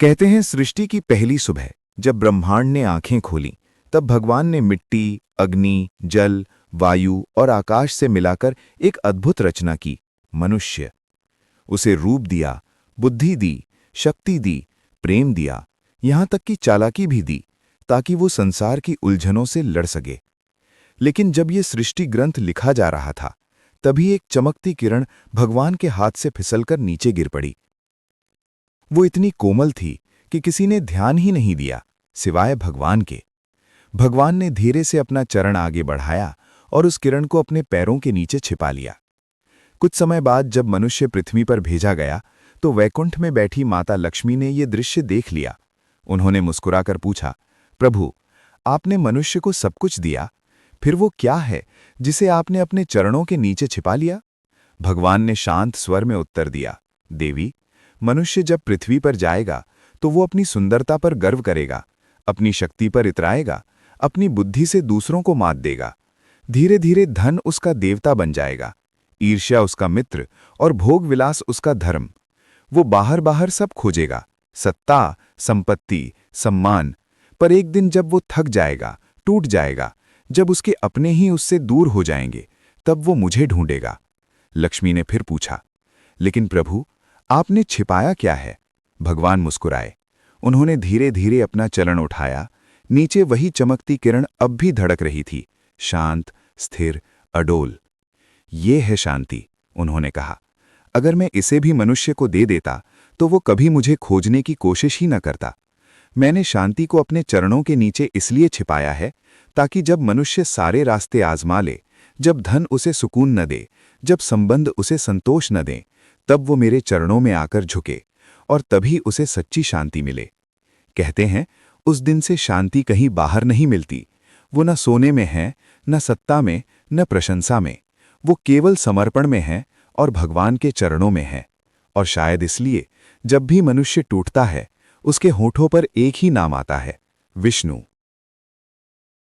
कहते हैं सृष्टि की पहली सुबह जब ब्रह्मांड ने आंखें खोलीं, तब भगवान ने मिट्टी, अग्नि, जल, वायु और आकाश से मिलाकर एक अद्भुत रचना की, मनुष्य। उसे रूप दिया, बुद्धि दी, शक्ति दी, प्रेम दिया, यहां तक कि चालाकी भी दी, ताकि वो संसार की उलझनों से लड़ सके। लेकिन जब ये सृष्टि ग्रंथ लिखा जा रहा था, तभी एक चमकती किरण भगवान के हाथ से फिसलकर नीचे गिर पड़ी। वो इतनी कोमल थी कि किसी ने ध्यान ही नहीं दिया, सिवाय भगवान के। भगवान ने धीरे से अपना चरण आगे बढ़ाया और उस किरण को अपने पैरों के नीचे छिपा लिया। कुछ समय बाद जब मनुष्य पृथ्वी पर भेजा गया, तो वैकुंठ में बैठी माता लक्ष्मी ने ये दृश्य देख लिया। उन्होंने मुस्कुराकर पूछा, प्रभु, आपने मनुष्य को सब कुछ दिया, फिर वो क्या है जिसे आपने अपने चरणों के नीचे छिपा लिया? भगवान ने शांत स्वर में उत्तर दिया, देवी, मनुष्य जब पृथ्वी पर जाएगा तो वो अपनी सुंदरता पर गर्व करेगा, अपनी शक्ति पर इतराएगा, अपनी बुद्धि से दूसरों को मात देगा। धीरे धीरे धन उसका देवता बन जाएगा, ईर्ष्या उसका मित्र और भोग विलास उसका धर्म। वो बाहर बाहर सब खोजेगा, सत्ता, संपत्ति, सम्मान। पर एक दिन जब वो थक जाएगा, टूट जाएगा, जब उसके अपने ही उससे दूर हो जाएंगे, तब वो मुझे ढूंढेगा। लक्ष्मी ने फिर पूछा, लेकिन प्रभु, आपने छिपाया क्या है? भगवान मुस्कुराए। उन्होंने धीरे धीरे अपना चरण उठाया। नीचे वही चमकती किरण अब भी धड़क रही थी, शांत, स्थिर, अडोल। ये है शांति, उन्होंने कहा। अगर मैं इसे भी मनुष्य को दे देता तो वो कभी मुझे खोजने की कोशिश ही न करता। मैंने शांति को अपने चरणों के नीचे इसलिए छिपाया है ताकि जब मनुष्य सारे रास्ते आजमा ले, जब धन उसे सुकून न दे, जब संबंध उसे संतोष न दें, तब वो मेरे चरणों में आकर झुके और तभी उसे सच्ची शांति मिले। कहते हैं, उस दिन से शांति कहीं बाहर नहीं मिलती। वो न सोने में है, न सत्ता में, न प्रशंसा में। वो केवल समर्पण में है और भगवान के चरणों में है। और शायद इसलिए जब भी मनुष्य टूटता है, उसके होठों पर एक ही नाम आता है, विष्णु।